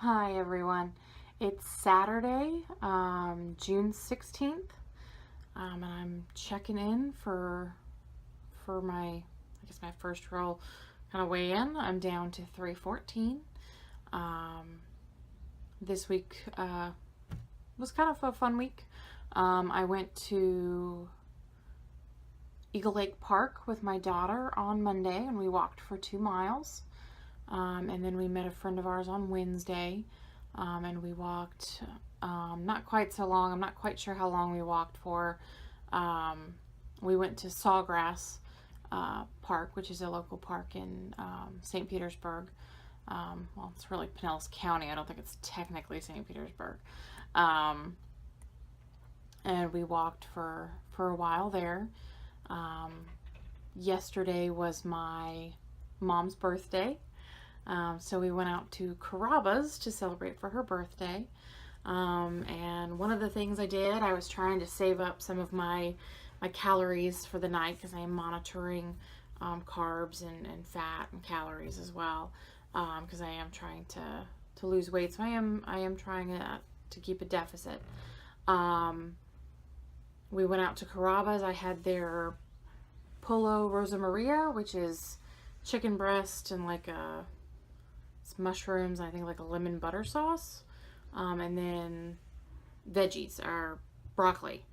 Hi everyone. It's Saturday, June 16th, and I'm checking in for my first real kind of weigh in. I'm down to 314. This week was kind of a fun week. I went to Eagle Lake Park with my daughter on Monday, and we walked for 2 miles. And then we met a friend of ours on Wednesday, and we walked not quite so long. I'm not quite sure how long we walked for. We went to Sawgrass Park, which is a local park in St. Petersburg. Well, it's really Pinellas County. I don't think it's technically St. Petersburg. And we walked for a while there. Yesterday was my mom's birthday. So we went out to Carrabba's to celebrate for her birthday. And one of the things I did, I was trying to save up some of my calories for the night because I am monitoring carbs and fat and calories as well, because I am trying to lose weight. So I am trying to keep a deficit. We went out to Carrabba's. I had their Pollo Rosa Maria, which is chicken breast and it's mushrooms, I think like a lemon butter sauce, and then veggies or broccoli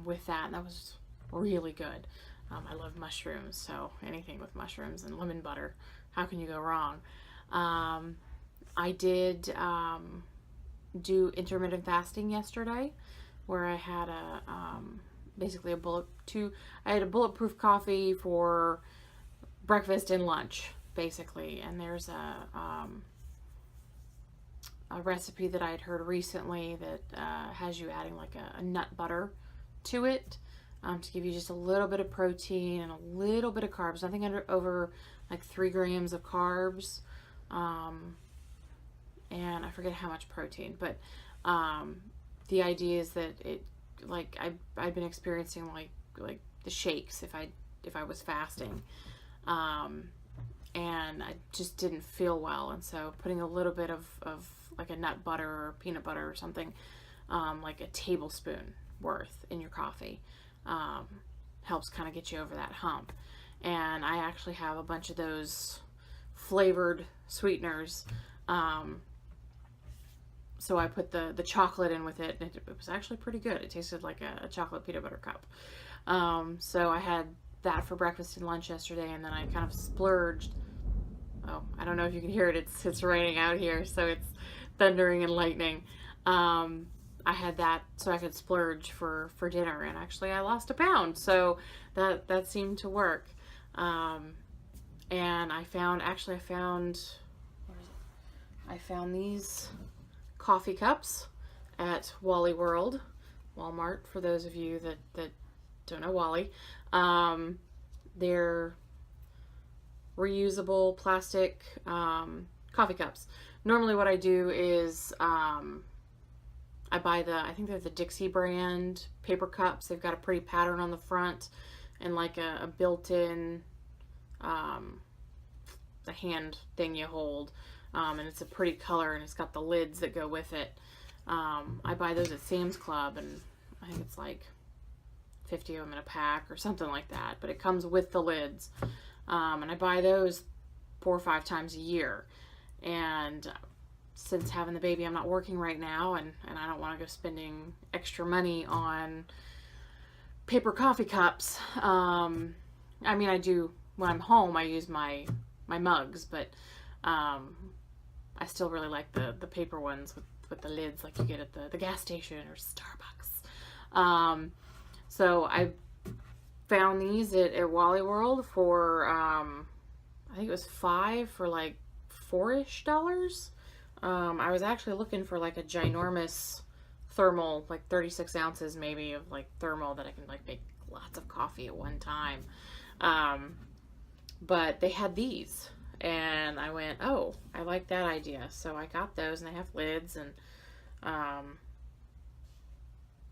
with that, and that was really good. I love mushrooms, so anything with mushrooms and lemon butter, how can you go wrong? I did do intermittent fasting yesterday, where I had basically I had a bulletproof coffee for breakfast and lunch, basically. And there's a recipe that I had heard recently that has you adding like a nut butter to it, to give you just a little bit of protein and a little bit of carbs. Nothing over like 3 grams of carbs, and I forget how much protein, but the idea is that it, like, I've been experiencing like the shakes if I was fasting, and I just didn't feel well, and so putting a little bit of like a nut butter or peanut butter or something, like a tablespoon worth in your coffee, helps kind of get you over that hump. And I actually have a bunch of those flavored sweeteners, so I put the chocolate in with it, and it was actually pretty good. It tasted like a chocolate peanut butter cup. So I had that for breakfast and lunch yesterday, and then I kind of splurged. Oh, I don't know if you can hear it. It's raining out here, so it's thundering and lightning. I had that so I could splurge for dinner, and actually I lost 1 pound, so that seemed to work. And I found these coffee cups at Walmart, for those of you that don't know Wally. They're reusable plastic coffee cups. Normally what I do is I buy I think they're the Dixie brand paper cups. They've got a pretty pattern on the front and like a built-in the hand thing you hold, and it's a pretty color, and it's got the lids that go with it. I buy those at Sam's Club, and I think it's like 50 of them in a pack or something like that, but it comes with the lids. And I buy those 4 or 5 times a year. And since having the baby, I'm not working right now, and I don't want to go spending extra money on paper coffee cups. I mean, I do when I'm home. I use my mugs, but I still really like the paper ones with the lids, like you get at the gas station or Starbucks. So I found these at Wally World for I think it was $5 for like $4-ish. I was actually looking for like a ginormous thermal, like 36 ounces maybe of like thermal that I can like make lots of coffee at one time. But they had these, and I went, oh, I like that idea. So I got those, and they have lids, and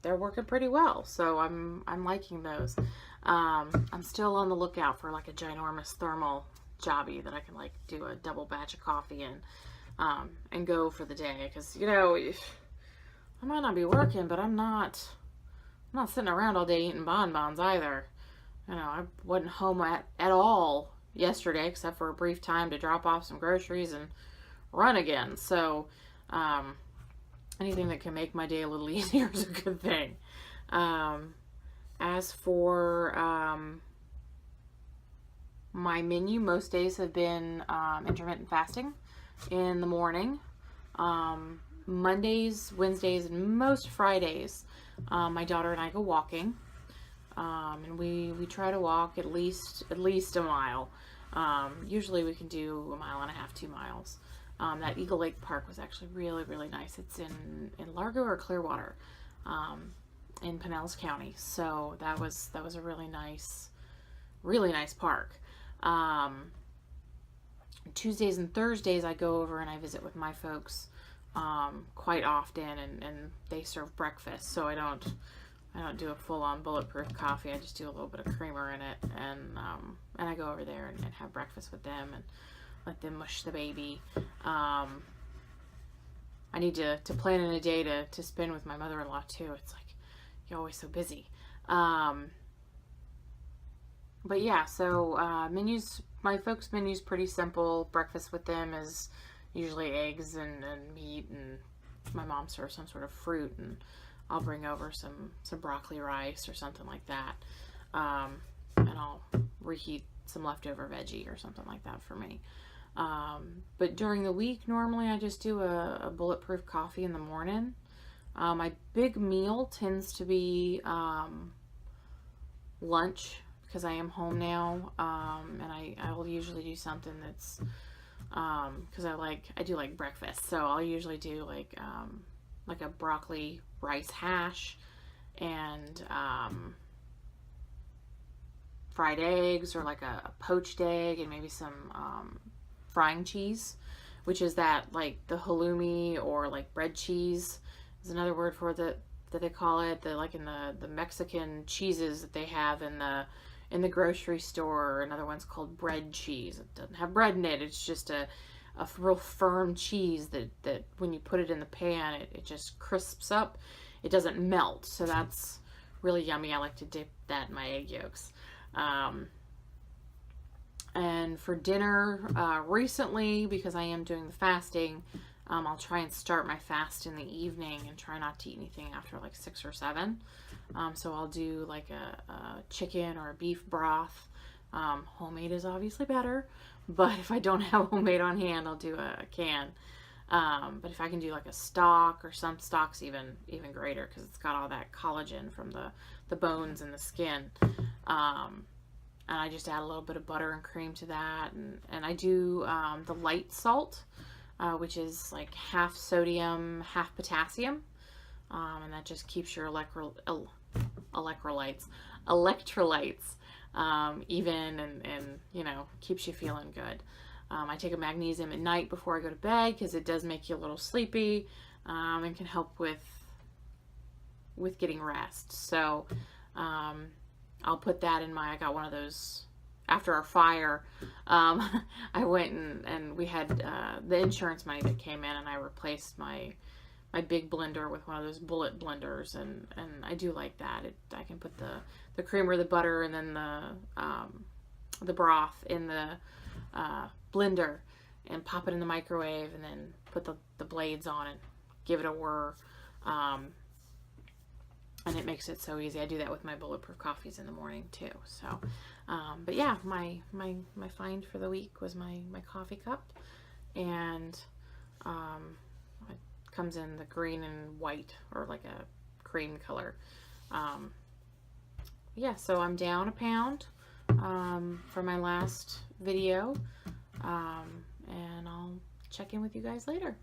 they're working pretty well. So I'm liking those. I'm still on the lookout for like a ginormous thermal jobby that I can like do a double batch of coffee in. and go for the day. Because, you know, I might not be working, but I'm not sitting around all day eating bonbons either. You know, I wasn't home at all yesterday, except for a brief time to drop off some groceries and run again. So, anything that can make my day a little easier is a good thing. As for my menu, most days have been intermittent fasting in the morning. Mondays, Wednesdays, and most Fridays, my daughter and I go walking. And we try to walk at least a mile. Usually we can do 1.5 miles, 2 miles. That Eagle Lake Park was actually really, really nice. It's in Largo or Clearwater, in Pinellas County. So that was a really nice park. Tuesdays and Thursdays I go over and I visit with my folks quite often, and they serve breakfast. So I don't do a full-on bulletproof coffee. I just do a little bit of creamer in it, and I go over there and have breakfast with them and let them mush the baby. I need to plan in a day to spend with my mother-in-law too. It's like, you're always so busy. But yeah, so menus, my folks' menu's pretty simple. Breakfast with them is usually eggs and meat, and my mom serves some sort of fruit, and I'll bring over some broccoli rice or something like that. And I'll reheat some leftover veggie or something like that for me. But during the week, normally I just do a bulletproof coffee in the morning. My big meal tends to be lunch, because I am home now, and I will usually do something that's, because I do like breakfast, so I'll usually do like a broccoli rice hash and fried eggs, or like a poached egg and maybe some frying cheese, which is that, like, the halloumi, or like bread cheese is another word for it that they call it, like in the Mexican cheeses that they have in the grocery store. Another one's called bread cheese. It doesn't have bread in it. It's just a real firm cheese that when you put it in the pan, it just crisps up. It doesn't melt. So that's really yummy. I like to dip that in my egg yolks. And for dinner, recently, because I am doing the fasting, I'll try and start my fast in the evening and try not to eat anything after like 6 or 7. So I'll do like a chicken or a beef broth. Homemade is obviously better, but if I don't have homemade on hand, I'll do a can. But if I can do like a stock, or some stocks even greater, because it's got all that collagen from the bones and the skin. And I just add a little bit of butter and cream to that. And I do the light salt, which is like half sodium, half potassium. And that just keeps your electrolytes even, and you know, keeps you feeling good. I take a magnesium at night before I go to bed, because it does make you a little sleepy, and can help with getting rest. So I'll put that in I got one of those after our fire. I went and we had the insurance money that came in, and I replaced my big blender with one of those bullet blenders, and I do like that. I can put the creamer, the butter, and then the broth in the blender, and pop it in the microwave, and then put the blades on and give it a whir. And it makes it so easy. I do that with my bulletproof coffees in the morning too. So, but yeah, my find for the week was my coffee cup, and it comes in the green and white, or like a cream color. Yeah, so I'm down 1 pound for my last video, and I'll check in with you guys later.